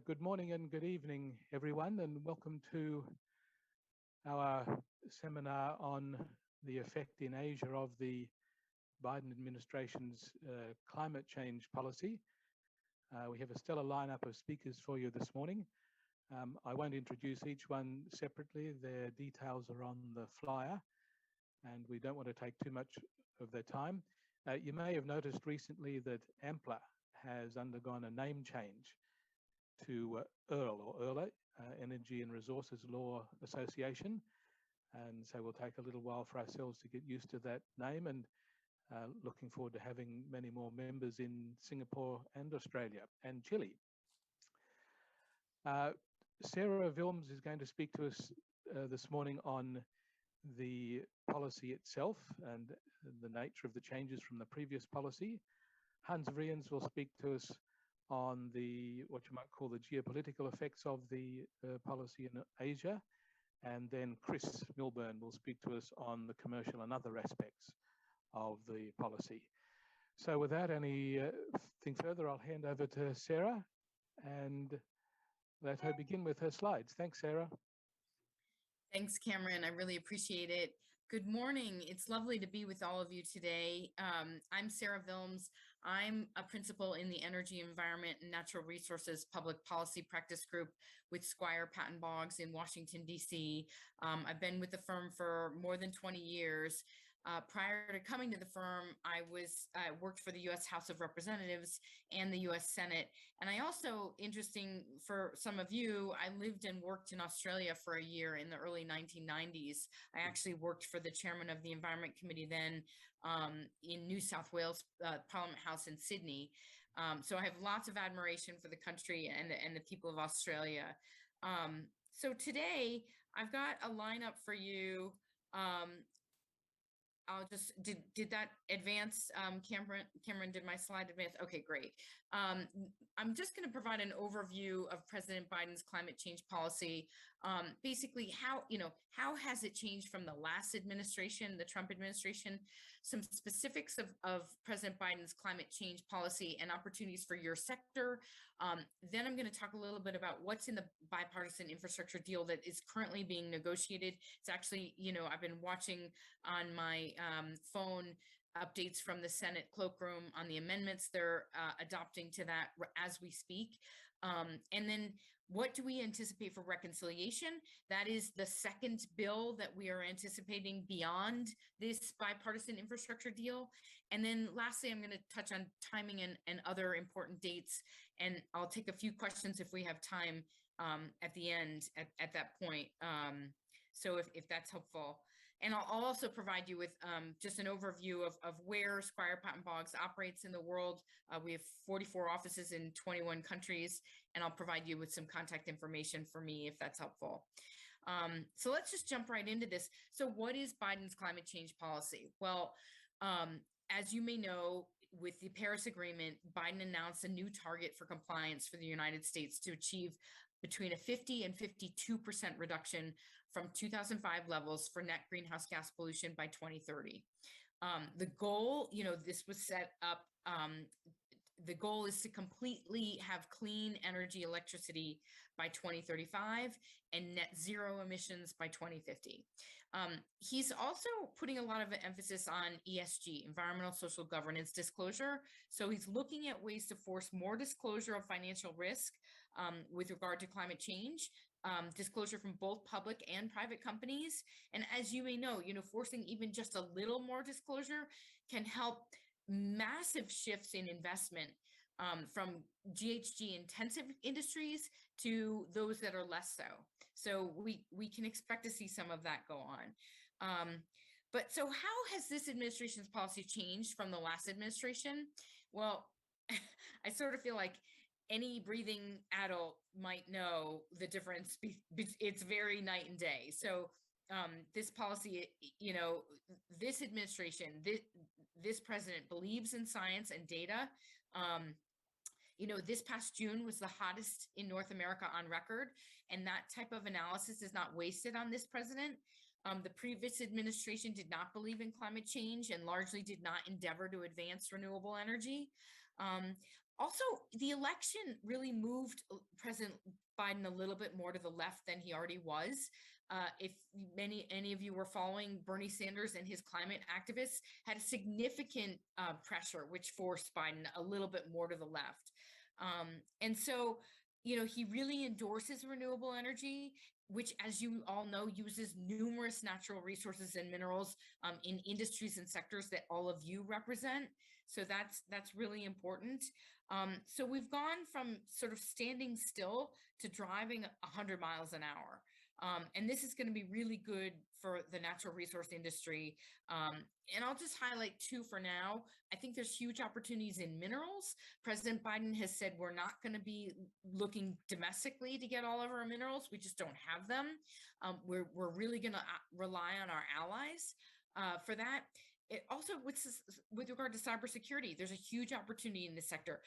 Good morning and good evening, everyone, and welcome to our seminar on the effect in Asia of the Biden administration's climate change policy. We have a stellar lineup of speakers for you this morning. I won't introduce each one separately. Their details are on the flyer, and we don't want to take too much of their time. You may have noticed recently that AMPLA has undergone a name change to EARL, Energy and Resources Law Association. And so we'll take a little while for ourselves to get used to that name, and looking forward to having many more members in Singapore and Australia and Chile. Sarah Vilms is going to speak to us this morning on the policy itself and the nature of the changes from the previous policy. Hans Vriens will speak to us on what you might call the geopolitical effects of the policy in Asia. And then Chris Milburn will speak to us on the commercial and other aspects of the policy. So without anything further, I'll hand over to Sarah and let her begin with her slides. Thanks, Sarah. Thanks, Cameron. I really appreciate it. Good morning. It's lovely to be with all of you today. I'm Sarah Vilms. I'm a principal in the Energy, Environment, and Natural Resources Public Policy Practice Group with Squire Patton Boggs in Washington, D.C. I've been with the firm for more than 20 years. Prior to coming to the firm, I worked for the U.S. House of Representatives and the U.S. Senate. And I also, interesting for some of you, I lived and worked in Australia for a year in the early 1990s. I actually worked for the chairman of the Environment Committee then in New South Wales Parliament House in Sydney. So I have lots of admiration for the country and the people of Australia. So today, I've got a lineup for you. I'll just, did that advance? Cameron, did my slide advance? Okay, great. I'm just going to provide an overview of President Biden's climate change policy. Basically, how has it changed from the last administration, the Trump administration? Some specifics of President Biden's climate change policy and opportunities for your sector. Then I'm going to talk a little bit about what's in the bipartisan infrastructure deal that is currently being negotiated. It's actually, I've been watching on my phone updates from the Senate cloakroom on the amendments they're adopting to that as we speak. And then what do we anticipate for reconciliation? That is the second bill that we are anticipating beyond this bipartisan infrastructure deal. And then lastly, I'm going to touch on timing and other important dates. And I'll take a few questions if we have time at the end at that point. So if that's helpful. And I'll also provide you with just an overview of where Squire Patton Boggs operates in the world. We have 44 offices in 21 countries, and I'll provide you with some contact information for me if that's helpful. So let's just jump right into this. So what is Biden's climate change policy? Well, as you may know, with the Paris Agreement, Biden announced a new target for compliance for the United States to achieve between a 50 and 52% reduction from 2005 levels for net greenhouse gas pollution by 2030. The goal, this was set up, the goal is to completely have clean energy electricity by 2035 and net zero emissions by 2050. He's also putting a lot of emphasis on ESG, environmental social governance disclosure. So he's looking at ways to force more disclosure of financial risk with regard to climate change, disclosure from both public and private companies. And as you may know, forcing even just a little more disclosure can help massive shifts in investment from GHG intensive industries to those that are less so. So we can expect to see some of that go on. But so how has this administration's policy changed from the last administration? Well, I sort of feel like any breathing adult might know the difference. It's very night and day. So this policy, this administration, this president believes in science and data. This past June was the hottest in North America on record, and that type of analysis is not wasted on this president. The previous administration did not believe in climate change and largely did not endeavor to advance renewable energy. Also, the election really moved President Biden a little bit more to the left than he already was. If any of you were following, Bernie Sanders and his climate activists had a significant pressure, which forced Biden a little bit more to the left. And so, he really endorses renewable energy, which, as you all know, uses numerous natural resources and minerals in industries and sectors that all of you represent. So that's really important. So we've gone from sort of standing still to driving 100 miles an hour. And this is going to be really good for the natural resource industry. And I'll just highlight two for now. I think there's huge opportunities in minerals. President Biden has said we're not going to be looking domestically to get all of our minerals. We just don't have them. We're really going to rely on our allies for that. It also, with regard to cybersecurity, there's a huge opportunity in this sector.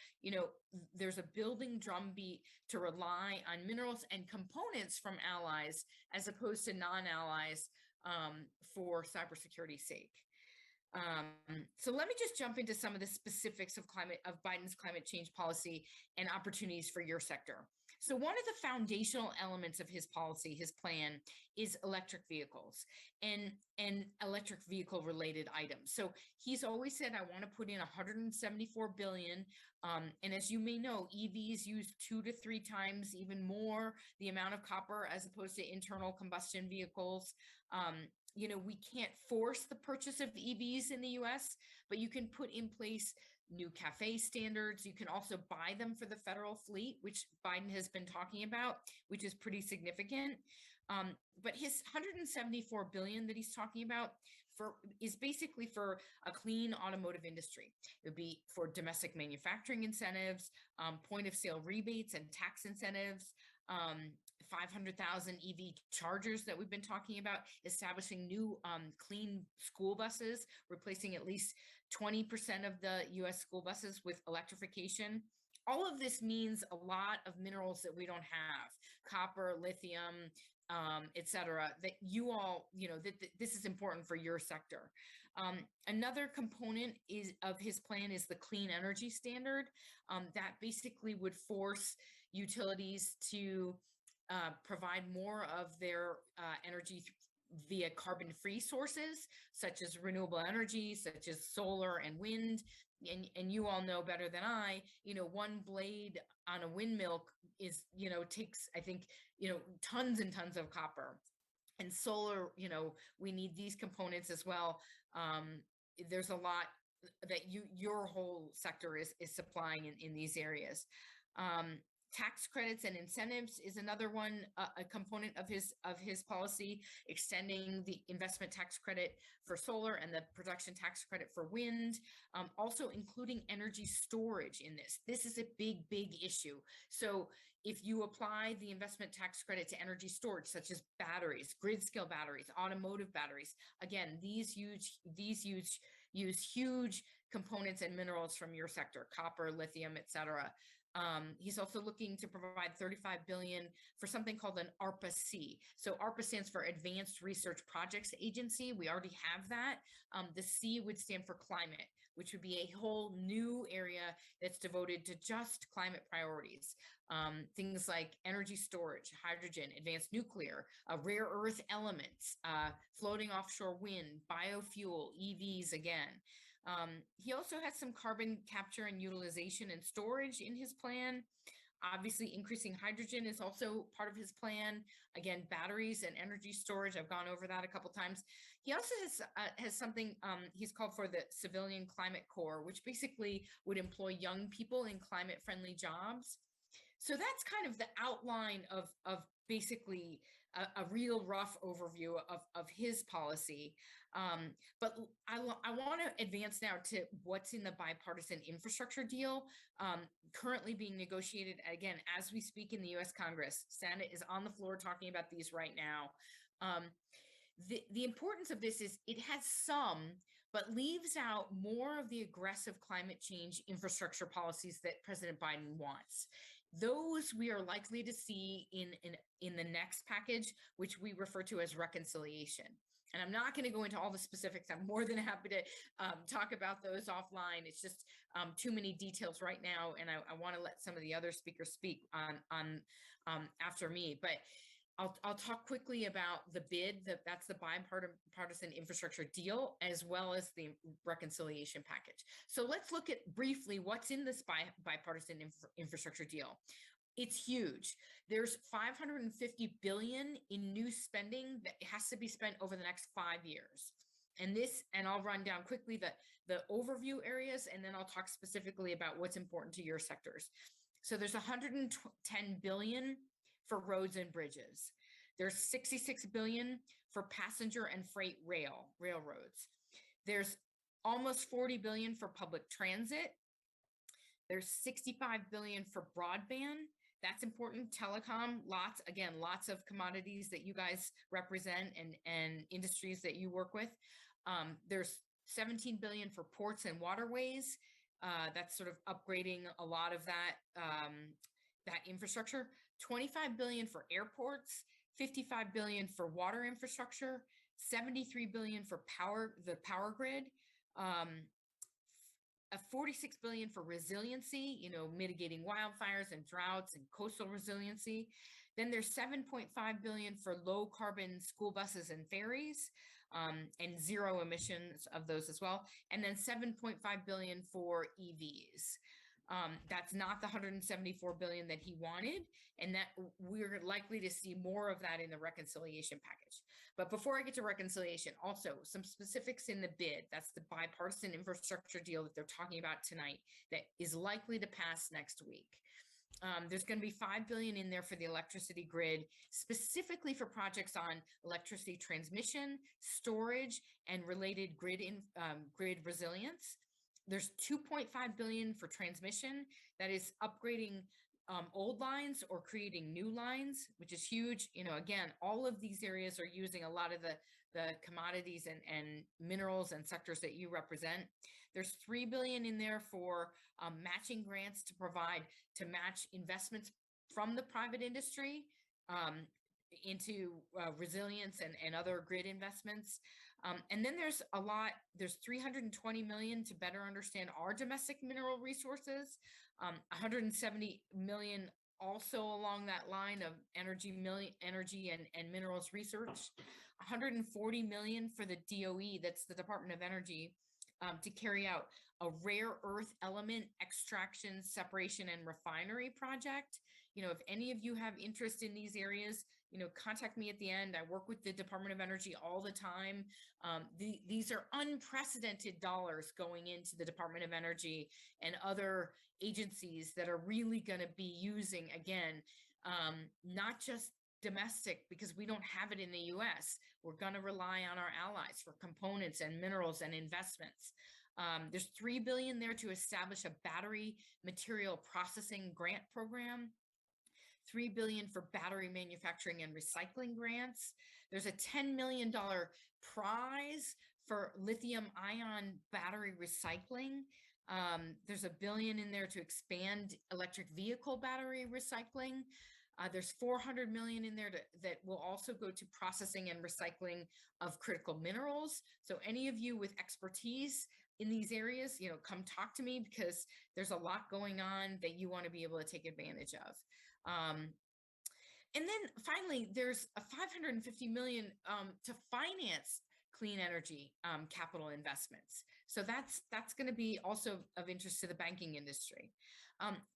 There's a building drumbeat to rely on minerals and components from allies as opposed to non-allies for cybersecurity's sake. So let me just jump into some of the specifics of Biden's climate change policy and opportunities for your sector. So one of the foundational elements of his policy, his plan, is electric vehicles and electric vehicle related items. So he's always said, I want to put in 174 billion. And as you may know, EVs use 2 to 3 times even more the amount of copper as opposed to internal combustion vehicles. We can't force the purchase of EVs in the US, but you can put in place new CAFE standards. You can also buy them for the federal fleet, which Biden has been talking about, which is pretty significant. But his 174 billion that he's talking about is basically for a clean automotive industry. It would be for domestic manufacturing incentives, point of sale rebates and tax incentives, 500,000 EV chargers that we've been talking about, establishing new clean school buses, replacing at least 20% of the US school buses with electrification. All of this means a lot of minerals that we don't have, copper, lithium, et cetera, that you all, this is important for your sector. Another component of his plan is the clean energy standard that basically would force utilities to provide more of their energy via carbon-free sources, such as renewable energy, such as solar and wind. And you all know better than I, one blade on a windmill takes, I think, tons and tons of copper. And solar, we need these components as well. There's a lot that your whole sector is supplying in these areas. Tax credits and incentives is another one, a component of his policy, extending the investment tax credit for solar and the production tax credit for wind, also including energy storage in this. This is a big, big issue. So if you apply the investment tax credit to energy storage, such as batteries, grid scale batteries, automotive batteries, again, these use huge components and minerals from your sector, copper, lithium, et cetera. He's also looking to provide 35 billion for something called an ARPA-C. So ARPA stands for Advanced Research Projects Agency. We already have that. The C would stand for climate, which would be a whole new area that's devoted to just climate priorities. Things like energy storage, hydrogen, advanced nuclear, rare earth elements, floating offshore wind, biofuel, EVs again. He also has some carbon capture and utilization and storage in his plan. Obviously, increasing hydrogen is also part of his plan. Again, batteries and energy storage, I've gone over that a couple times. He also has something he's called for the Civilian Climate Corps, which basically would employ young people in climate-friendly jobs. So that's kind of the outline of basically a real rough overview of his policy. But I want to advance now to what's in the bipartisan infrastructure deal currently being negotiated, again, as we speak in the US Congress. Senate is on the floor talking about these right now. The importance of this is it has some, but leaves out more of the aggressive climate change infrastructure policies that President Biden wants. Those we are likely to see in the next package, which we refer to as reconciliation. And I'm not going to go into all the specifics. I'm more than happy to talk about those offline. It's just too many details right now, and I want to let some of the other speakers speak on after me. But I'll talk quickly about the bid. That's the bipartisan infrastructure deal, as well as the reconciliation package. So let's look at briefly what's in this bipartisan infrastructure deal. It's huge. There's $550 billion in new spending that has to be spent over the next 5 years. And I'll run down quickly the overview areas, and then I'll talk specifically about what's important to your sectors. So there's $110 billion for roads and bridges. There's $66 billion for passenger and freight railroads. There's almost $40 billion for public transit. There's $65 billion for broadband. That's important. Telecom, lots of commodities that you guys represent and industries that you work with. There's $17 billion for ports and waterways. That's sort of upgrading a lot of that infrastructure. $25 billion for airports, $55 billion for water infrastructure, $73 billion for the power grid, $46 billion for resiliency, mitigating wildfires and droughts and coastal resiliency. Then there's $7.5 billion for low carbon school buses and ferries, and zero emissions of those as well. And then $7.5 billion for EVs. That's not the $174 billion that he wanted, and that we're likely to see more of that in the reconciliation package. But before I get to reconciliation, also some specifics in the bid. That's the bipartisan infrastructure deal that they're talking about tonight that is likely to pass next week. There's going to be $5 billion in there for the electricity grid, specifically for projects on electricity transmission, storage, and related grid resilience. There's $2.5 billion for transmission. That is upgrading old lines or creating new lines, which is huge. Again, all of these areas are using a lot of the commodities and minerals and sectors that you represent. There's $3 billion in there for matching grants to match investments from the private industry into resilience and other grid investments. And then there's $320 million to better understand our domestic mineral resources, $170 million also along that line of energy and minerals research, $140 million for the DOE, that's the Department of Energy, to carry out a rare earth element extraction, separation, and refinery project. If any of you have interest in these areas, contact me at the end. I work with the Department of Energy all the time. These are unprecedented dollars going into the Department of Energy and other agencies that are really going to be using, again, not just domestic, because we don't have it in the U.S. We're going to rely on our allies for components and minerals and investments. There's $3 billion there to establish a battery material processing grant program. $3 billion for battery manufacturing and recycling grants. There's a $10 million prize for lithium ion battery recycling. There's $1 billion in there to expand electric vehicle battery recycling. There's $400 million in there that will also go to processing and recycling of critical minerals. So any of you with expertise in these areas, come talk to me, because there's a lot going on that you want to be able to take advantage of. And then finally, there's a $550 million to finance clean energy capital investments. So that's going to be also of interest to the banking industry.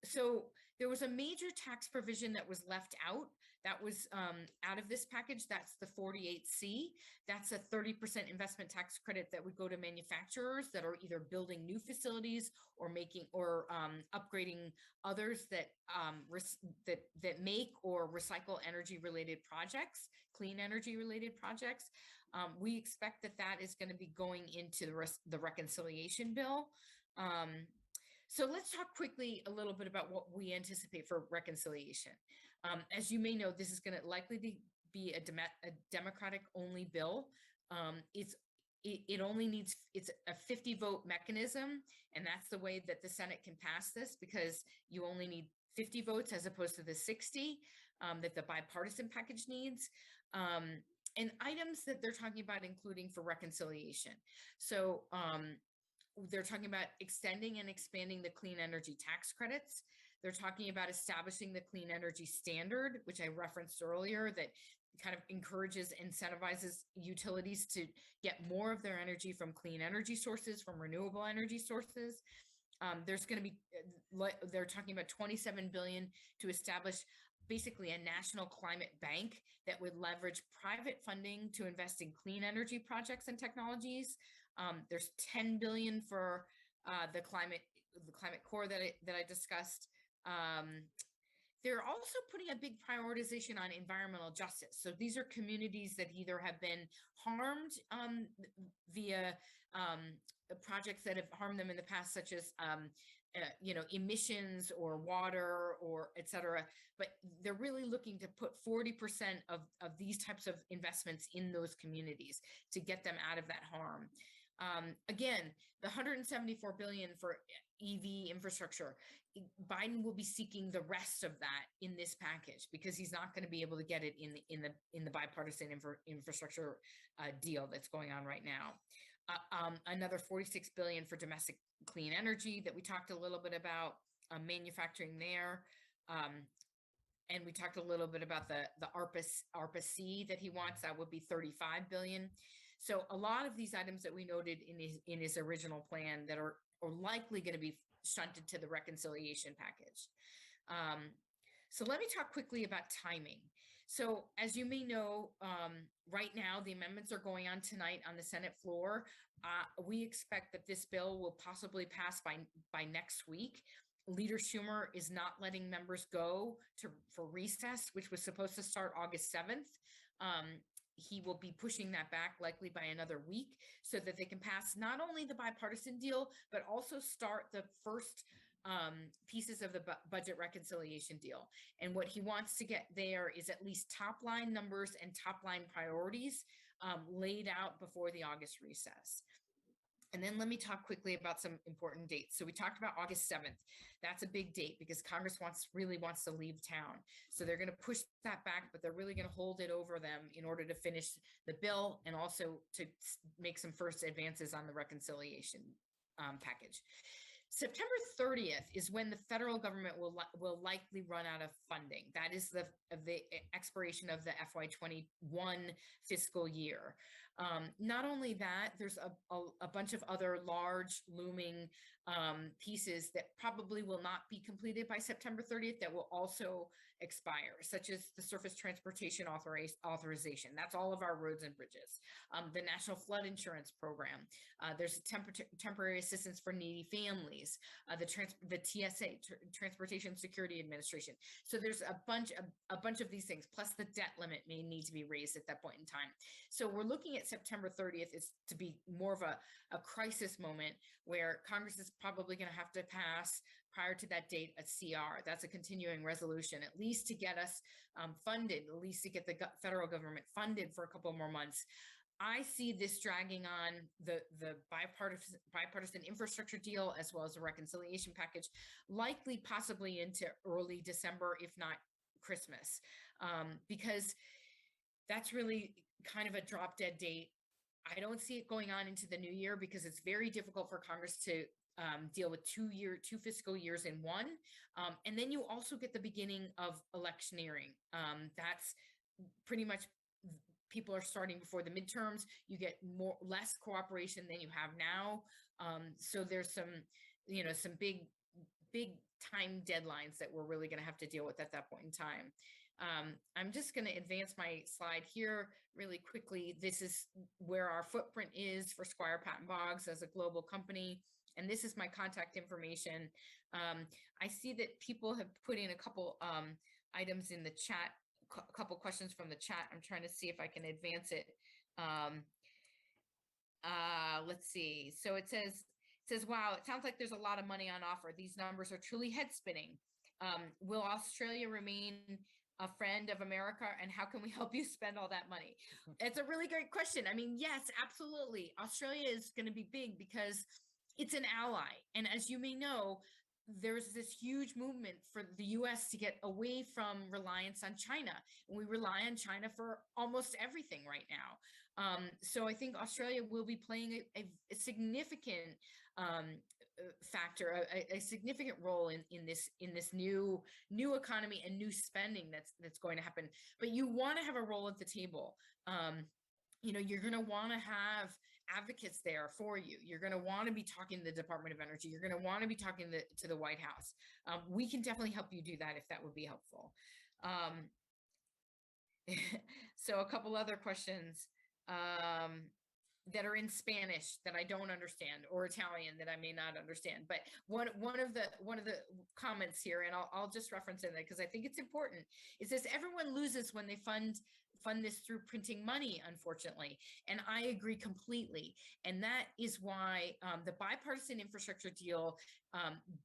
So there was a major tax provision that was left out. That was out of this package. That's the 48C. That's a 30% investment tax credit that would go to manufacturers that are either building new facilities or upgrading others that make or recycle energy-related projects, clean energy-related projects. We expect that is going to be going into the reconciliation bill. So let's talk quickly a little bit about what we anticipate for reconciliation. As you may know, this is going to likely be a Democratic-only bill. It's a 50 vote mechanism, and that's the way that the Senate can pass this, because you only need 50 votes as opposed to the 60 that the bipartisan package needs. and items that they're talking about including for reconciliation. So they're talking about extending and expanding the clean energy tax credits. They're talking about establishing the clean energy standard, which I referenced earlier, that kind of encourages, incentivizes utilities to get more of their energy from clean energy sources, from renewable energy sources. There's going to be, they're talking about $27 billion to establish basically a national climate bank that would leverage private funding to invest in clean energy projects and technologies. There's $10 billion for the climate core that I discussed. They're also putting a big prioritization on environmental justice. So these are communities that either have been harmed via projects that have harmed them in the past, such as emissions or water or et cetera. But they're really looking to put 40% of these types of investments in those communities to get them out of that harm. Again, the $174 billion for EV infrastructure, Biden will be seeking the rest of that in this package because he's not going to be able to get it in the bipartisan infrastructure deal that's going on right now. Another $46 billion for domestic clean energy that we talked a little bit about, manufacturing there. And we talked a little bit about the ARPA-C that he wants. That would be $35 billion. So a lot of these items that we noted in his original plan that are likely going to be shunted to the reconciliation package. So let me talk quickly about timing. So as you may know, right now, the amendments are going on tonight on the Senate floor. We expect that this bill will possibly pass by next week. Leader Schumer is not letting members go for recess, which was supposed to start August 7th. He will be pushing that back likely by another week so that they can pass not only the bipartisan deal, but also start the first pieces of the budget reconciliation deal. And what he wants to get there is at least top line numbers and top line priorities laid out before the August recess. And then let me talk quickly about some important dates. So we talked about August 7th. That's a big date because Congress really wants to leave town. So they're going to push that back, but they're really going to hold it over them in order to finish the bill and also to make some first advances on the reconciliation package. September 30th is when the federal government will likely run out of funding. That is the expiration of the FY21 fiscal year. Not only that, there's a bunch of other large looming pieces that probably will not be completed by September 30th that will also expire, such as the surface transportation authorization. That's all of our roads and bridges. The National Flood Insurance Program. There's temporary assistance for needy families. The TSA, Transportation Security Administration. So there's a bunch of these things, plus the debt limit may need to be raised at that point in time. So we're looking at September 30th is to be more of a crisis moment where Congress is probably going to have to pass prior to that date a CR. That's a continuing resolution, at least to get us funded, at least to get the federal government funded for a couple more months. I see this dragging on the bipartisan infrastructure deal as well as the reconciliation package, likely possibly into early December, if not Christmas, because that's really kind of a drop dead date. I don't see it going on into the new year because it's very difficult for Congress to deal with two fiscal years in one. And then you also get the beginning of electioneering. That's pretty much, people are starting before the midterms. You get less cooperation than you have now. So there's some big time deadlines that we're really going to have to deal with at that point in time. I'm just going to advance my slide here really quickly. This is where our footprint is for Squire Patton Boggs as a global company. And this is my contact information. I see that people have put in a couple items in the chat, a couple questions from the chat. I'm trying to see if I can advance it. Let's see. So it says, wow, it sounds like there's a lot of money on offer. These numbers are truly head spinning. Will Australia remain a friend of America, and how can we help you spend all that money? It's a really great question. I mean, yes, absolutely. Australia is going to be big because it's an ally. And as you may know, there's this huge movement for the U.S. to get away from reliance on China. And we rely on China for almost everything right now. So I think Australia will be playing a significant factor, a significant role in this new economy and new spending that's going to happen. But you want to have a role at the table. You're going to want to have advocates there for you. You're going to want to be talking to the Department of Energy. You're going to want to be talking to the White House. We can definitely help you do that if that would be helpful. So a couple other questions that are in Spanish that I don't understand, or Italian that I may not understand. But one of the comments here, and I'll just reference it because I think it's important. It says everyone loses when they fund this through printing money, unfortunately. And I agree completely. And that is why the bipartisan infrastructure deal,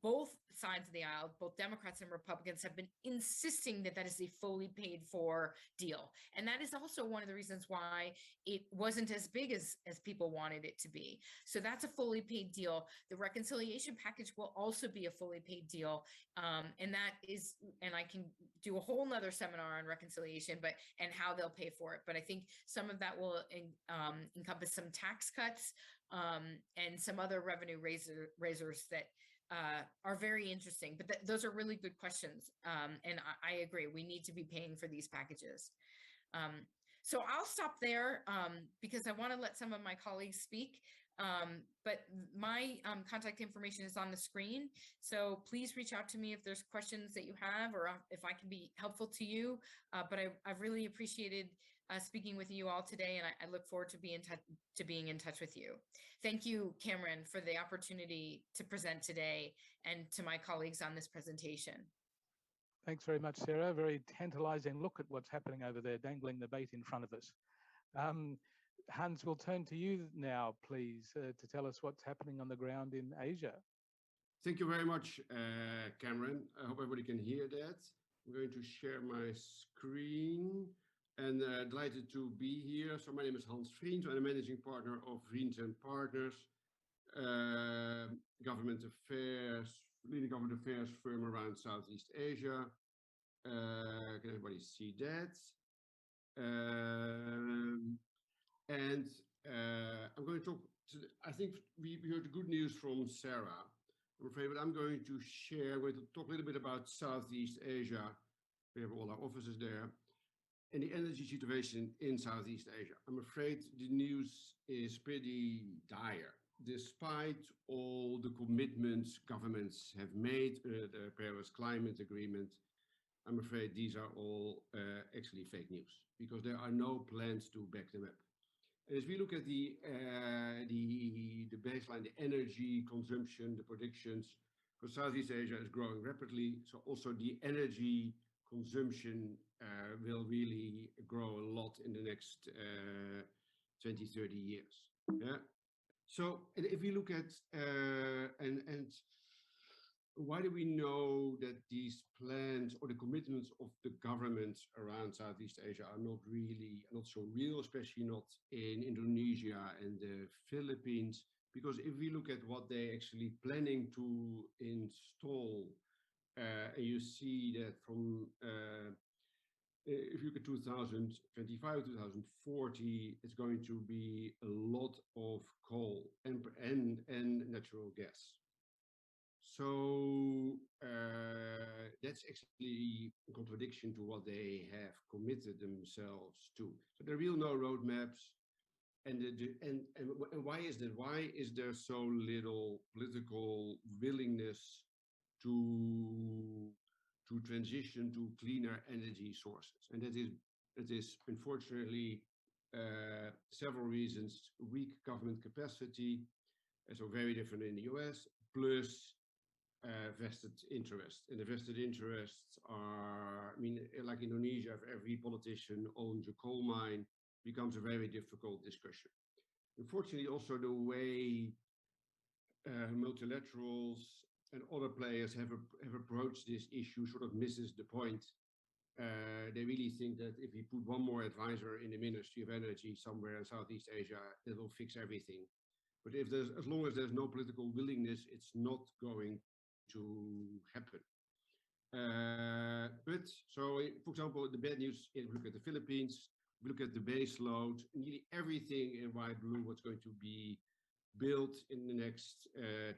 both sides of the aisle, both Democrats and Republicans, have been insisting that is a fully paid for deal. And that is also one of the reasons why it wasn't as big as people wanted it to be. So that's a fully paid deal. The reconciliation package will also be a fully paid deal. And I can do a whole nother seminar on reconciliation, and how they'll pay for it. But I think some of that will encompass some tax cuts and some other revenue raisers that are very interesting. But those are really good questions. And I agree, we need to be paying for these packages. So I'll stop there because I want to let some of my colleagues speak. But my contact information is on the screen. So please reach out to me if there's questions that you have, or if I can be helpful to you. But I've really appreciated speaking with you all today, and I look forward to being in touch with you. Thank you, Cameron, for the opportunity to present today, and to my colleagues on this presentation. Thanks very much, Sarah. Very tantalizing look at what's happening over there, dangling the bait in front of us. Hans, we'll turn to you now, please, to tell us what's happening on the ground in Asia. Thank you very much, Cameron. I hope everybody can hear that. I'm going to share my screen, and delighted to be here. So my name is Hans Vriens. I'm the managing partner of Vriens Partners, leading government affairs firm around Southeast Asia. Can everybody see that? I'm going to talk. I think we heard the good news from Sarah. I'm afraid, but I'm going to talk a little bit about Southeast Asia. We have all our offices there, and the energy situation in Southeast Asia. I'm afraid the news is pretty dire. Despite all the commitments governments have made, the Paris Climate Agreement, I'm afraid these are all actually fake news, because there are no plans to back them up. As we look at the baseline, the energy consumption, the predictions for Southeast Asia is growing rapidly. So also the energy consumption will really grow a lot in the next 20, 30 years. Yeah. So if we look at, and why do we know that these plans or the commitments of the governments around Southeast Asia are not so real, especially not in Indonesia and the Philippines? Because if we look at what they're actually planning to install, and you see that from, if you look at 2025, 2040, it's going to be a lot of coal and natural gas. So that's actually a contradiction to what they have committed themselves to. So there are real no roadmaps. And why is that? Why is there so little political willingness to transition to cleaner energy sources? And that is unfortunately several reasons: weak government capacity, so very different in the US, plus vested interests. And the vested interests are, I mean, like Indonesia, if every politician owns a coal mine, becomes a very difficult discussion. Unfortunately, also the way multilaterals and other players have approached this issue sort of misses the point. They really think that if we put one more advisor in the Ministry of Energy somewhere in Southeast Asia, it will fix everything. But as long as there's no political willingness, it's not going to happen. For example, the bad news, if we look at the Philippines, we look at the base load, nearly everything in white blue, what's going to be built in the next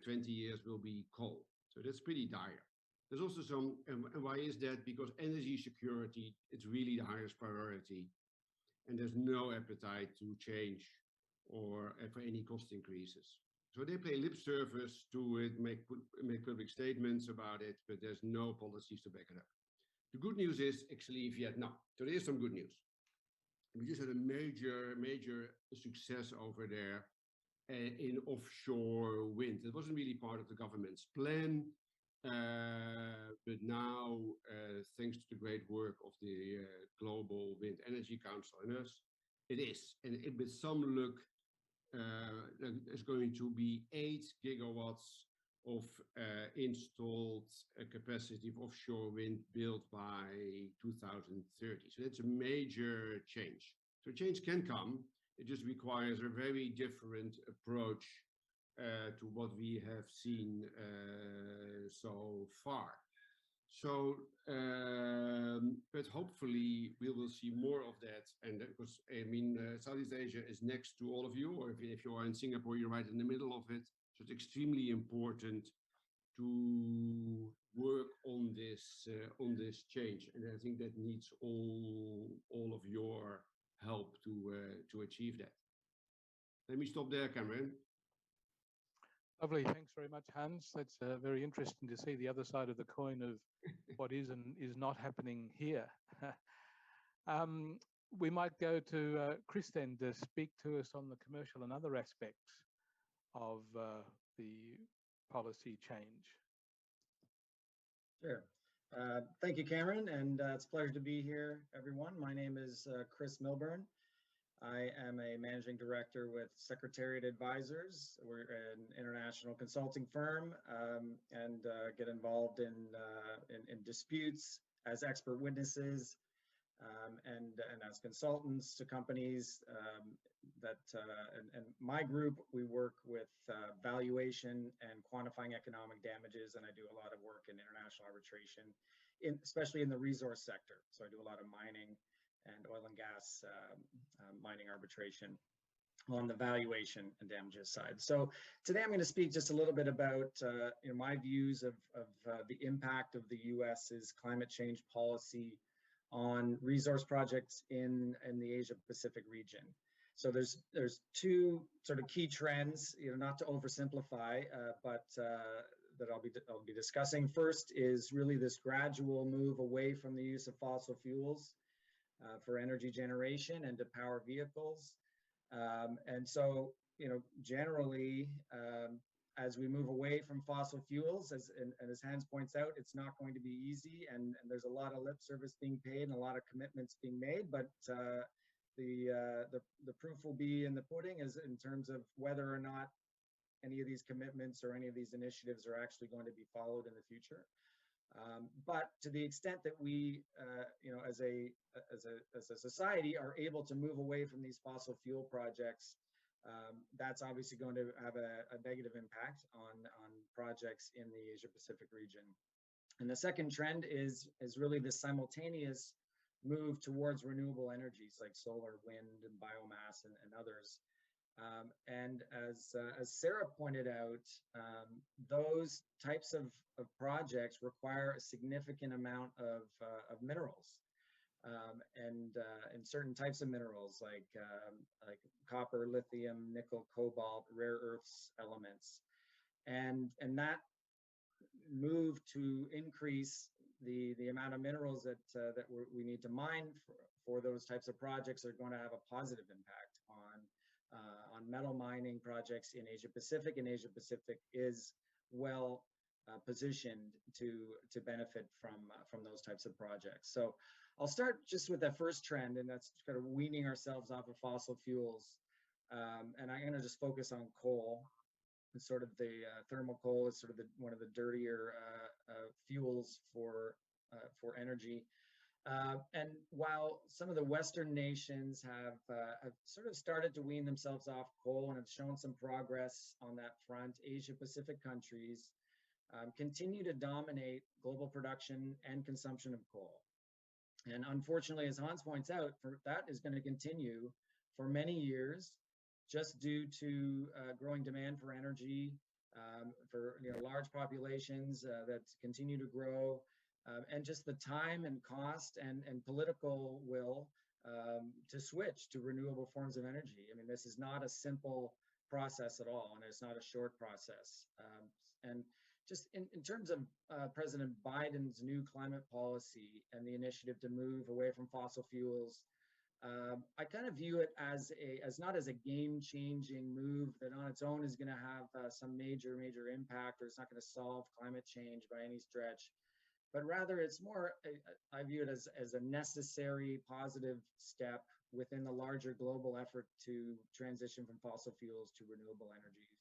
20 years will be coal. So that's pretty dire. There's also some, and why is that? Because energy security, it's really the highest priority. And there's no appetite to change or for any cost increases. So they pay lip service to it, make public statements about it, but there's no policies to back it up. The good news is actually Vietnam. So there is some good news. We just had a major success over there in offshore wind. It wasn't really part of the government's plan, but now, thanks to the great work of the Global Wind Energy Council and us, it is. And with some luck, there's going to be 8 gigawatts of installed capacity of offshore wind built by 2030. So that's a major change. So change can come. It just requires a very different approach to what we have seen so far. So, but hopefully we will see more of that. And because I mean, Southeast Asia is next to all of you, or if you are in Singapore, you're right in the middle of it. So it's extremely important to work on this change, and I think that needs all of your help to achieve that. Let me stop there, Cameron. Lovely. Thanks very much, Hans. That's very interesting to see the other side of the coin of what is and is not happening here. We might go to Chris then to speak to us on the commercial and other aspects of the policy change. Sure. Thank you, Cameron, and it's a pleasure to be here, everyone. My name is Chris Milburn. I am a managing director with Secretariat Advisors. We're an international consulting firm and get involved in disputes as expert witnesses and as consultants to companies and my group, we work with valuation and quantifying economic damages, and I do a lot of work in international arbitration, especially in the resource sector. So I do a lot of mining and oil and gas mining arbitration on the valuation and damages side. So today I'm going to speak just a little bit about my views of the impact of the U.S.'s climate change policy on resource projects in the Asia Pacific region. So there's 2 sort of key trends, not to oversimplify, but that I'll be discussing. First is really this gradual move away from the use of fossil fuels for energy generation and to power vehicles. And so, generally, as we move away from fossil fuels, as Hans points out, it's not going to be easy, and there's a lot of lip service being paid and a lot of commitments being made, but the proof will be in the pudding as in terms of whether or not any of these commitments or any of these initiatives are actually going to be followed in the future. But to the extent that we, as a society, are able to move away from these fossil fuel projects, that's obviously going to have a negative impact on projects in the Asia Pacific region. And the second trend is really the simultaneous move towards renewable energies like solar, wind, and biomass, and others. And as Sarah pointed out, those types of projects require a significant amount of minerals, and certain types of minerals like copper, lithium, nickel, cobalt, rare earths elements, and that move to increase the amount of minerals that we need to mine for those types of projects are going to have a positive impact on metal mining projects in Asia Pacific, and Asia Pacific is well positioned to benefit from those types of projects. So I'll start just with that first trend, and that's kind of weaning ourselves off of fossil fuels. And I'm going to just focus on coal. It's sort of the thermal coal is sort of one of the dirtier fuels for energy. And while some of the Western nations have sort of started to wean themselves off coal and have shown some progress on that front, Asia Pacific countries continue to dominate global production and consumption of coal. And unfortunately, as Hans points out, that is going to continue for many years, just due to growing demand for energy, for large populations that continue to grow, and just the time and cost and political will to switch to renewable forms of energy. I mean, this is not a simple process at all, and it's not a short process. And just in terms of President Biden's new climate policy and the initiative to move away from fossil fuels, I kind of view it as not as a game-changing move that on its own is going to have some major impact, or it's not going to solve climate change by any stretch, but rather it's more, I view it as a necessary positive step within the larger global effort to transition from fossil fuels to renewable energies.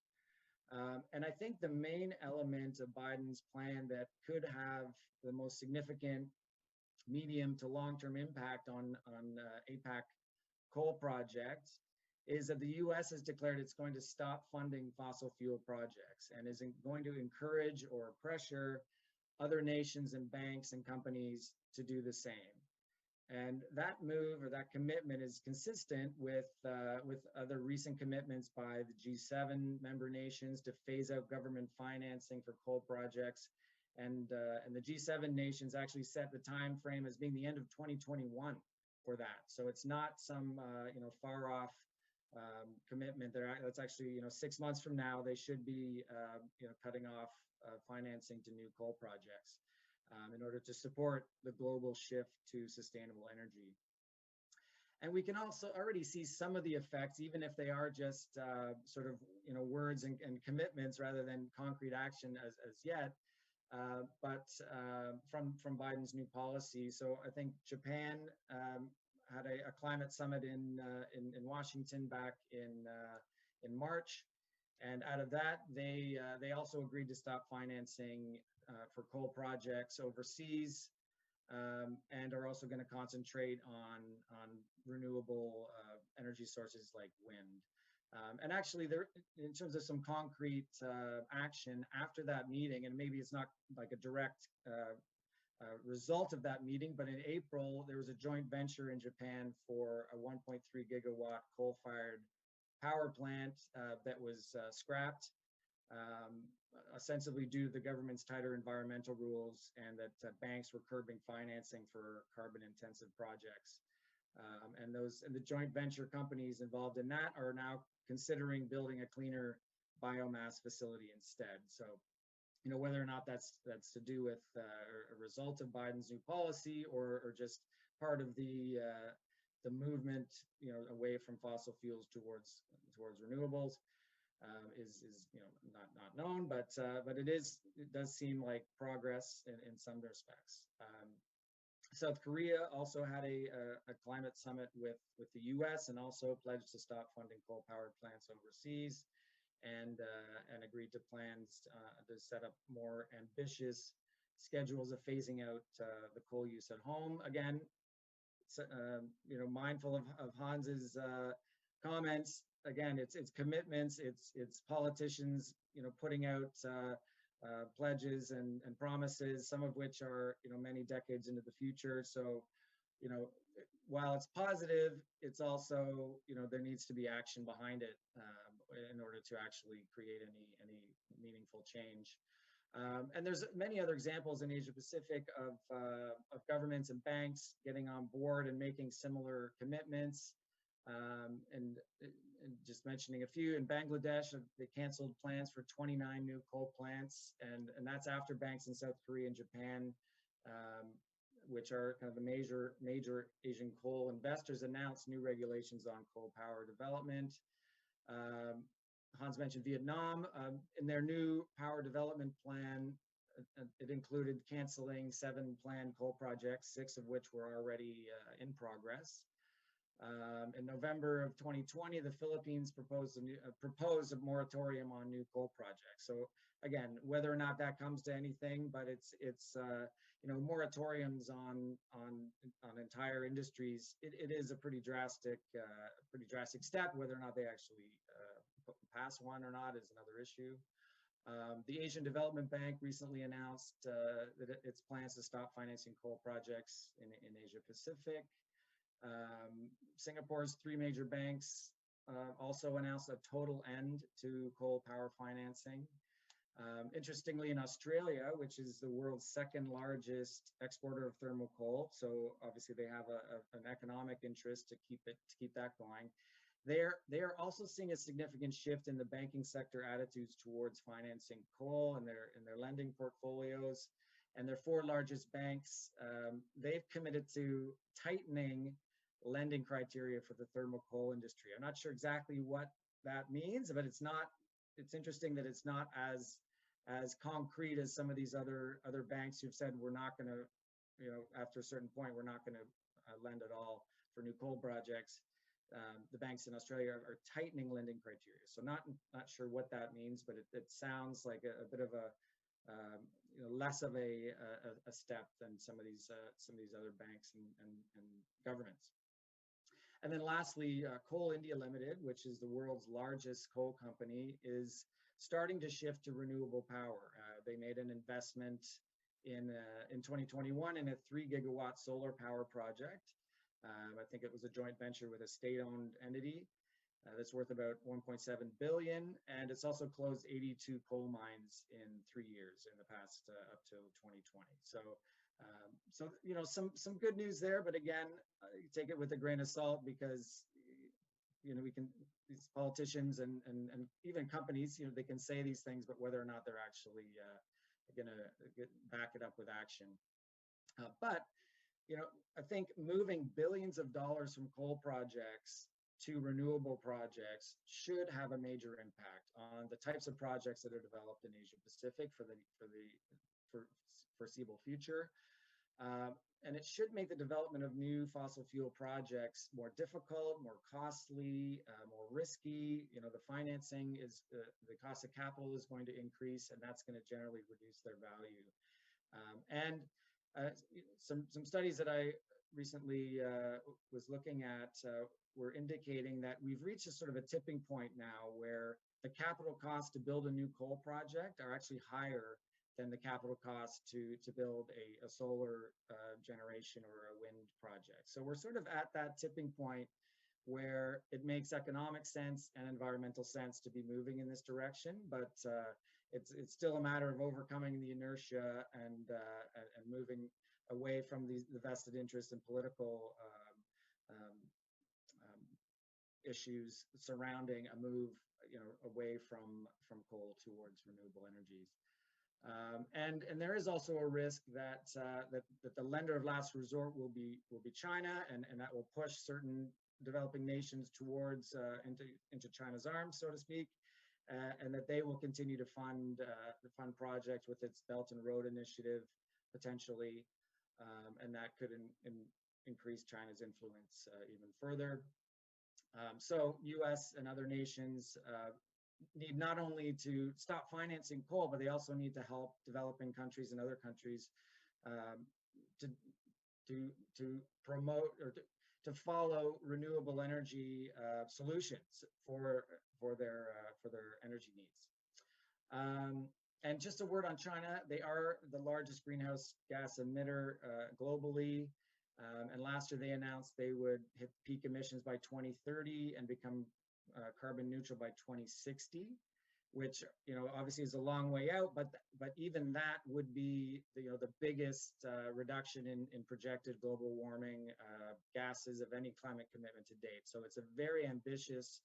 And I think the main element of Biden's plan that could have the most significant medium to long-term impact on APAC coal projects is that the U.S. has declared it's going to stop funding fossil fuel projects and isn't going to encourage or pressure other nations and banks and companies to do the same. And that move or that commitment is consistent with other recent commitments by the G7 member nations to phase out government financing for coal projects. And the G7 nations actually set the time frame as being the end of 2021 for that. So it's not some far off commitment. That's actually 6 months from now they should be cutting off financing to new coal projects in order to support the global shift to sustainable energy. And we can also already see some of the effects, even if they are just sort of words and commitments rather than concrete action as yet. But from Biden's new policy. So I think Japan had a climate summit in Washington back in March, and out of that they also agreed to stop financing for coal projects overseas, and are also going to concentrate on renewable energy sources like wind. And actually, in terms of some concrete action after that meeting, and maybe it's not like a direct result of that meeting, but in April, there was a joint venture in Japan for a 1.3 gigawatt coal-fired power plant that was scrapped, ostensibly due to the government's tighter environmental rules, and that banks were curbing financing for carbon-intensive projects. And the joint venture companies involved in that are now considering building a cleaner biomass facility instead. So, whether or not that's to do with a result of Biden's new policy or just part of the movement, away from fossil fuels towards renewables, is not known. But it does seem like progress in some respects. South Korea also had a climate summit with the U.S. and also pledged to stop funding coal-powered plants overseas, and agreed to plans to set up more ambitious schedules of phasing out the coal use at home. Again, mindful of Hans's comments. Again, it's commitments, it's politicians, putting out pledges and promises, some of which are many decades into the future. So while it's positive, it's also there needs to be action behind it in order to actually create any meaningful change. And there's many other examples in Asia Pacific of governments and banks getting on board and making similar commitments. And just mentioning a few, in Bangladesh, they canceled plans for 29 new coal plants, and that's after banks in South Korea and Japan, which are kind of the major Asian coal investors, announced new regulations on coal power development. Hans mentioned Vietnam. In their new power development plan, it included canceling 7 planned coal projects, 6 of which were already in progress. In November of 2020, the Philippines proposed a moratorium on new coal projects. So again, whether or not that comes to anything, but it's moratoriums on entire industries. It is a pretty drastic step. Whether or not they actually pass one or not is another issue. The Asian Development Bank recently announced that its plans to stop financing coal projects in Asia Pacific. Singapore's three major banks also announced a total end to coal power financing. Interestingly, in Australia, which is the world's second largest exporter of thermal coal, so obviously they have an economic interest to keep that going. They are also seeing a significant shift in the banking sector attitudes towards financing coal in their lending portfolios. And their four largest banks, they've committed to tightening lending criteria for the thermal coal industry. I'm not sure exactly what that means, but it's interesting that it's not as concrete as some of these other banks who've said we're not going to, after a certain point, we're not going to lend at all for new coal projects. The banks in Australia are tightening lending criteria. So not sure what that means, but it sounds like a bit of a less of a step than some of these other banks and governments. And then lastly, Coal India Limited, which is the world's largest coal company, is starting to shift to renewable power. They made an investment in 2021 in a 3 gigawatt solar power project. I think it was a joint venture with a state-owned entity that's worth about 1.7 billion, and it's also closed 82 coal mines in 3 years in the past up to 2020. So some good news there, but again, you take it with a grain of salt because these politicians and even companies, they can say these things, but whether or not they're actually going to back it up with action. But I think moving billions of dollars from coal projects to renewable projects should have a major impact on the types of projects that are developed in Asia Pacific for the foreseeable future. And it should make the development of new fossil fuel projects more difficult, more costly, more risky. The financing the cost of capital is going to increase, and that's going to generally reduce their value. Some studies that I recently was looking at were indicating that we've reached a sort of a tipping point now where the capital costs to build a new coal project are actually higher than the capital cost to build a solar generation or a wind project. So we're sort of at that tipping point where it makes economic sense and environmental sense to be moving in this direction, but it's still a matter of overcoming the inertia and moving away from the vested interest and political issues surrounding a move, away from coal towards renewable energies. And there is also a risk that the lender of last resort will be China, and that will push certain developing nations towards into China's arms, so to speak, and that they will continue to fund projects with its Belt and Road Initiative potentially, and that could increase China's influence even further. So U.S. and other nations need not only to stop financing coal, but they also need to help developing countries and other countries to promote or to follow renewable energy solutions for their energy needs. And just a word on China, they are the largest greenhouse gas emitter globally. And last year they announced they would hit peak emissions by 2030 and become carbon neutral by 2060, which obviously is a long way out, but even that would be the biggest reduction in projected global warming gases of any climate commitment to date. So it's a very ambitious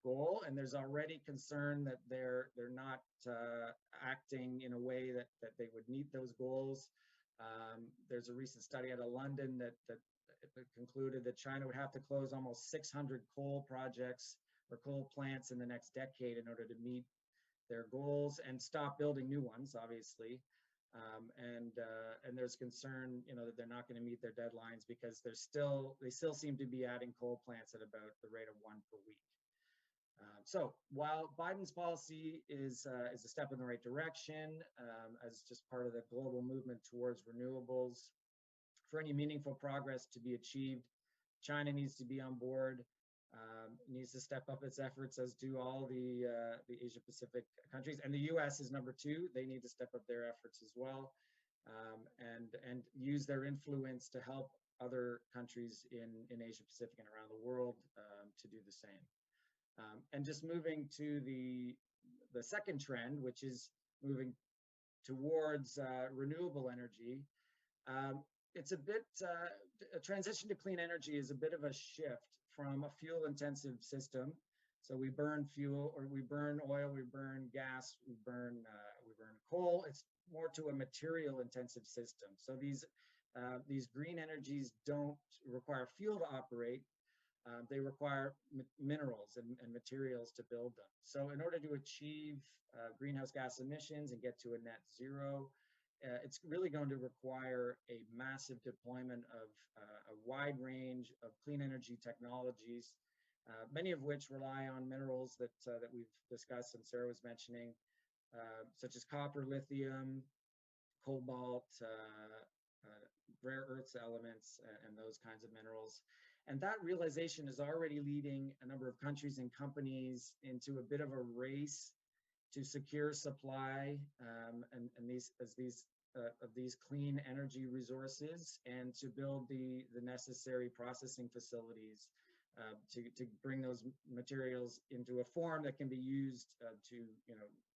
goal, and there's already concern that they're not acting in a way that they would meet those goals. There's a recent study out of London that concluded that China would have to close almost 600 coal projects or coal plants in the next decade in order to meet their goals and stop building new ones, obviously. And there's concern, that they're not going to meet their deadlines because they still seem to be adding coal plants at about the rate of 1 per week. So while Biden's policy is a step in the right direction, as just part of the global movement towards renewables, for any meaningful progress to be achieved, China needs to be on board. needs to step up its efforts, as do all the Asia Pacific countries, and the U.S. is number 2. They need to step up their efforts as well, and use their influence to help other countries in Asia Pacific and around the world to do the same. And just moving to the second trend, which is moving towards renewable energy. It's a bit, a transition to clean energy is a bit of a shift from a fuel-intensive system. So we burn fuel, or we burn oil, we burn gas, we burn coal. It's more to a material-intensive system. So these green energies don't require fuel to operate. They require minerals and materials to build them. So in order to achieve greenhouse gas emissions and get to a net zero, it's really going to require a massive deployment of a wide range of clean energy technologies, many of which rely on minerals that we've discussed and Sarah was mentioning, such as copper, lithium, cobalt, rare earths elements, and those kinds of minerals. And that realization is already leading a number of countries and companies into a bit of a race to secure supply and these clean energy resources, and to build the necessary processing facilities to bring those materials into a form that can be used to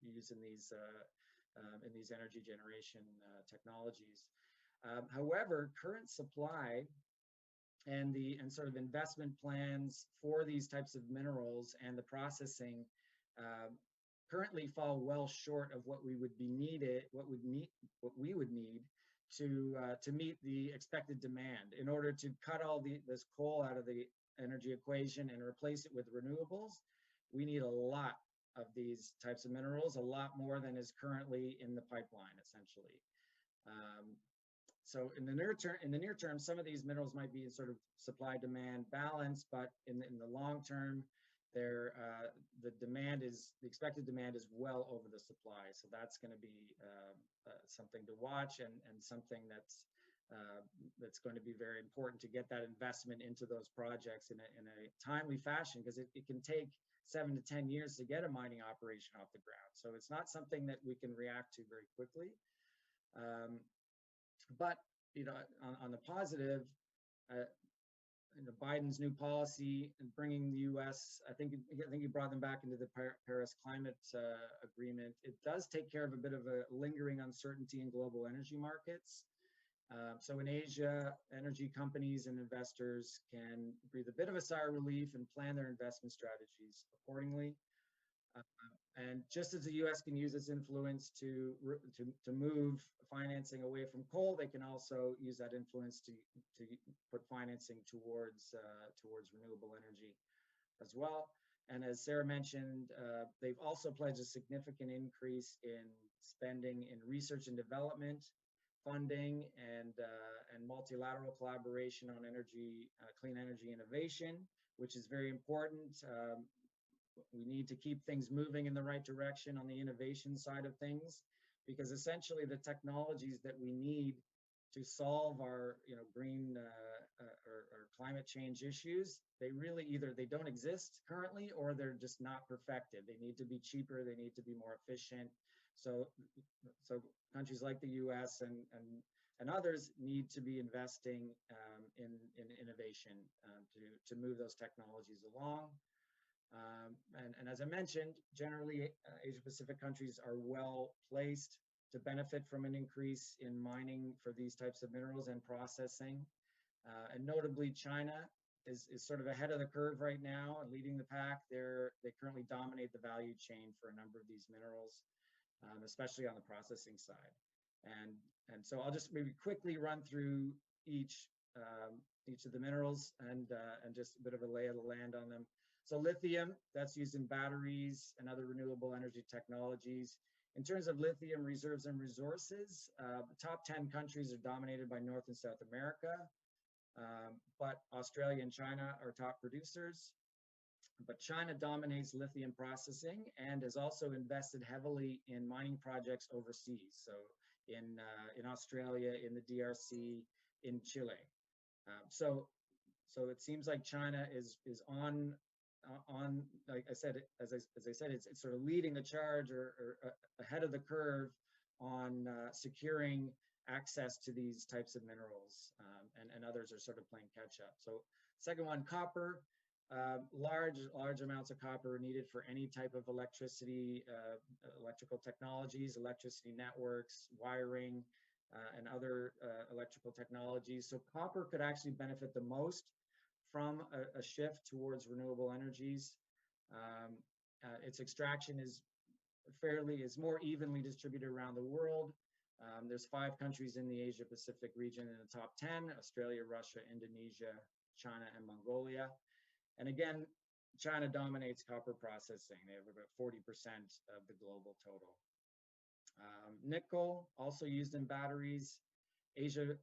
use in these energy generation technologies. However, current supply and sort of investment plans for these types of minerals and the processing currently fall well short of what we would need to meet the expected demand. In order to cut all this coal out of the energy equation and replace it with renewables, we need a lot of these types of minerals, a lot more than is currently in the pipeline, essentially. So in the near term, some of these minerals might be in sort of supply-demand balance, but in the long term, the expected demand is well over the supply. So that's going to be something to watch, and something that's going to be very important to get that investment into those projects in a timely fashion, because it can take 7 to 10 years to get a mining operation off the ground. So it's not something that we can react to very quickly. But on the positive, Biden's new policy and bringing the U.S., I think he brought them back into the Paris Climate Agreement. It does take care of a bit of a lingering uncertainty in global energy markets. So in Asia, energy companies and investors can breathe a bit of a sigh of relief and plan their investment strategies accordingly. And just as the U.S. can use its influence to move financing away from coal, they can also use that influence to put financing towards renewable energy as well. And as Sarah mentioned, they've also pledged a significant increase in spending in research and development, funding, and multilateral collaboration on clean energy innovation, which is very important. We need to keep things moving in the right direction on the innovation side of things, because essentially the technologies that we need to solve our green or climate change issues, they really either they don't exist currently, or they're just not perfected. They need to be cheaper, they need to be more efficient. So countries like the U.S. and others need to be investing in innovation to move those technologies along. And as I mentioned, generally, Asia-Pacific countries are well placed to benefit from an increase in mining for these types of minerals and processing. And notably, China is sort of ahead of the curve right now and leading the pack. They currently dominate the value chain for a number of these minerals, especially on the processing side. And so I'll just maybe quickly run through each of the minerals and just a bit of a lay of the land on them. So lithium, that's used in batteries and other renewable energy technologies. In terms of lithium reserves and resources, the top 10 countries are dominated by North and South America, but Australia and China are top producers. But China dominates lithium processing and has also invested heavily in mining projects overseas. So in Australia, in the DRC, in Chile. So it seems like China is on on, like I said, as I said, it's sort of leading the charge or ahead of the curve on securing access to these types of minerals, and others are sort of playing catch up. So second one, copper. Large amounts of copper are needed for any type of electricity, electrical technologies, electricity networks, wiring, and other electrical technologies. So copper could actually benefit the most from a shift towards renewable energies. Its extraction is more evenly distributed around the world. There's 5 countries in the Asia Pacific region in the top 10: Australia, Russia, Indonesia, China, and Mongolia. And again, China dominates copper processing. They have about 40% of the global total. Nickel, also used in batteries. Asia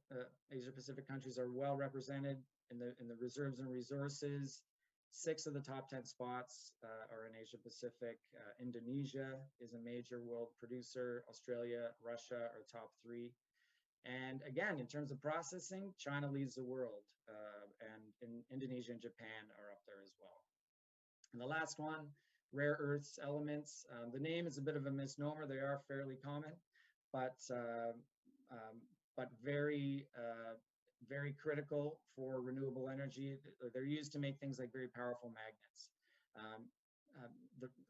Pacific countries are well represented in the reserves and resources. 6 of the top 10 spots are in Asia Pacific. Indonesia is a major world producer. Australia, Russia are top 3. And again, in terms of processing, China leads the world, and Indonesia and Japan are up there as well. And the last one, rare earths elements. The name is a bit of a misnomer. They are fairly common, but very critical for renewable energy. They're used to make things like very powerful magnets.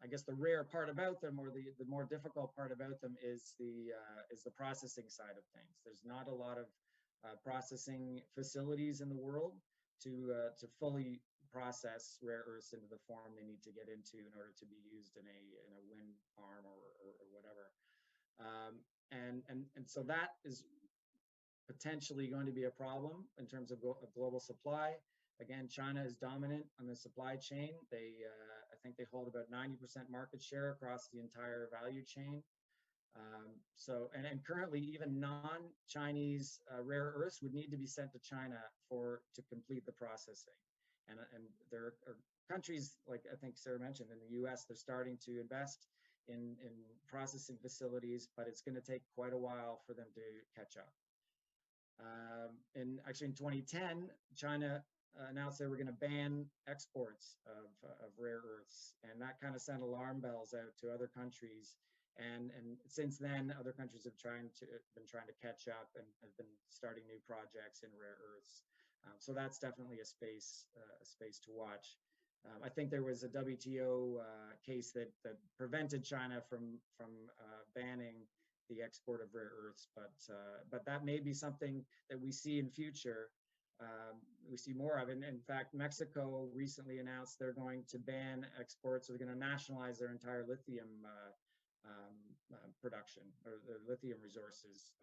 I guess the rare part about them, or the more difficult part about them, is the processing side of things. There's not a lot of processing facilities in the world to fully process rare earths into the form they need to get into in order to be used in a wind farm or whatever. And so that is potentially going to be a problem in terms of global supply. Again, China is dominant on the supply chain. I think they hold about 90% market share across the entire value chain. And currently, even non-Chinese rare earths would need to be sent to China to complete the processing. And there are countries, like I think Sarah mentioned, in the U.S., they're starting to invest in processing facilities, but it's going to take quite a while for them to catch up. In 2010, China announced they were going to ban exports of rare earths, and that kind of sent alarm bells out to other countries. And since then, other countries have been trying to catch up and have been starting new projects in rare earths. So that's definitely a space to watch. I think there was a WTO case that prevented China from banning the export of rare earths, but that may be something that we see in future. We see more of it. In fact, Mexico recently announced they're going to ban exports, or they're going to nationalize their entire lithium production, or their lithium resources.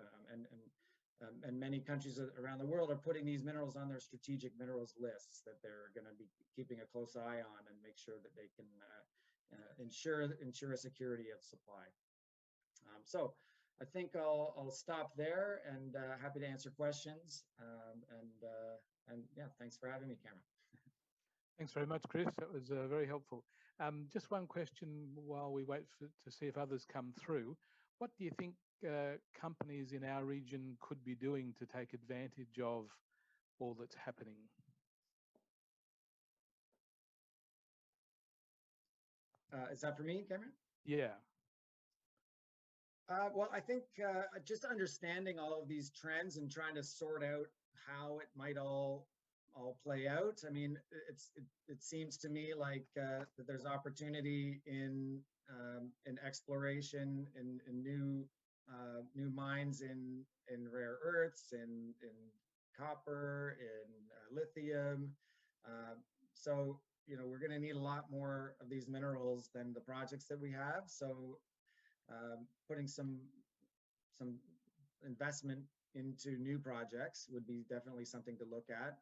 And many countries around the world are putting these minerals on their strategic minerals lists that they're going to be keeping a close eye on and make sure that they can ensure a security of supply. So I think I'll stop there, and happy to answer questions. And yeah, thanks for having me, Cameron. Thanks very much, Chris. That was very helpful. Just one question while we wait to see if others come through. What do you think companies in our region could be doing to take advantage of all that's happening? Is that for me, Cameron? Yeah. Well, I think just understanding all of these trends and trying to sort out how it might all play out. I mean, it seems to me like that there's opportunity in exploration, in new mines in rare earths, in copper, in lithium. So we're going to need a lot more of these minerals than the projects that we have. So putting some investment into new projects would be definitely something to look at.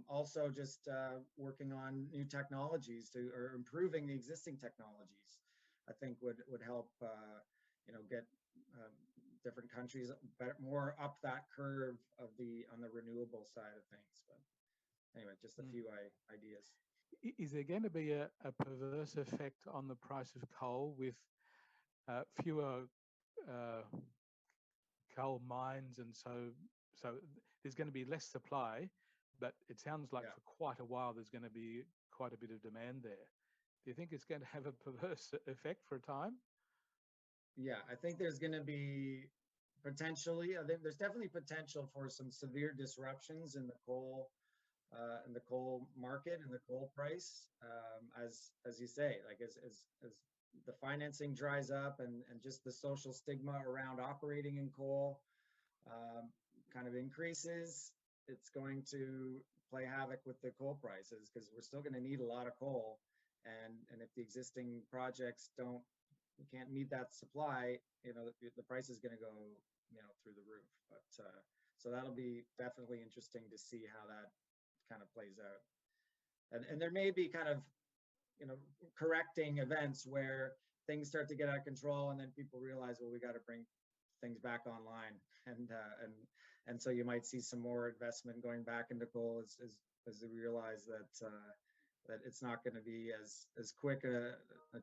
Also, just working on new technologies or improving the existing technologies, I think would help get different countries more up that curve on the renewable side of things. But anyway, just a few ideas. Is there going to be a perverse effect on the price of coal with fewer coal mines, and so there's going to be less supply, but it sounds like for quite a while there's going to be quite a bit of demand there. Do you think it's going to have a perverse effect for a time? Yeah, I think there's going to be potentially, I think there's definitely potential for some severe disruptions in the coal market and the coal price, as you say, like as the financing dries up and just the social stigma around operating in coal kind of increases, it's going to play havoc with the coal prices, because we're still going to need a lot of coal, and if the existing projects can't meet that supply, the price is going to go through the roof. But so that'll be definitely interesting to see how that kind of plays out. And there may be kind of correcting events where things start to get out of control, and then people realize, well, we got to bring things back online, and so you might see some more investment going back into coal as they realize that it's not going to be as quick a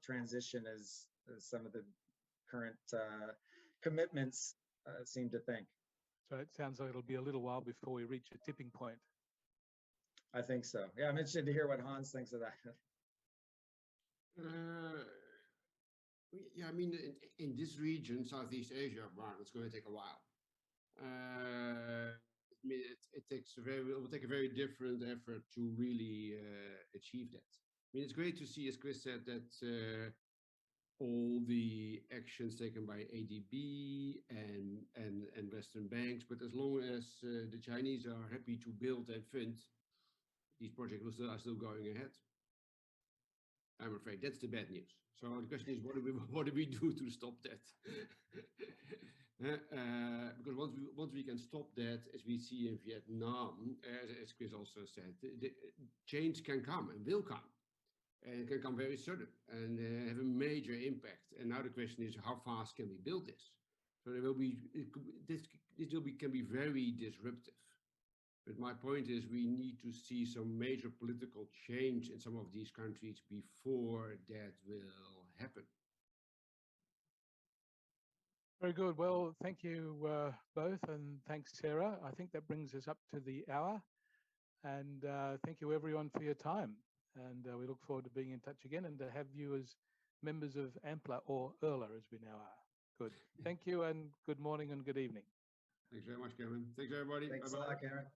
transition as some of the current commitments seem to think. So it sounds like it'll be a little while before we reach a tipping point. I think so. Yeah, I'm interested to hear what Hans thinks of that. Yeah, I mean, in this region, Southeast Asia, well, it's going to take a while. I mean, it will take a very different effort to really achieve that. I mean, it's great to see, as Chris said, that all the actions taken by ADB and Western banks, but as long as the Chinese are happy to build and fund, these projects are still going ahead. I'm afraid that's the bad news. So the question is, what do we do to stop that? Because once we can stop that, as we see in Vietnam, as Chris also said, the change can come and will come, and it can come very sudden and have a major impact. And now the question is, how fast can we build this? So there will be can be very disruptive. But my point is, we need to see some major political change in some of these countries before that will happen. Very good. Well, thank you both, and thanks, Sarah. I think that brings us up to the hour. And thank you, everyone, for your time. And we look forward to being in touch again and to have you as members of AMPLA, or EARLA, as we now are. Good. Thank you, and good morning and good evening. Thanks very much, Cameron. Thanks, everybody. Thanks Bye-bye. a lot, Cameron.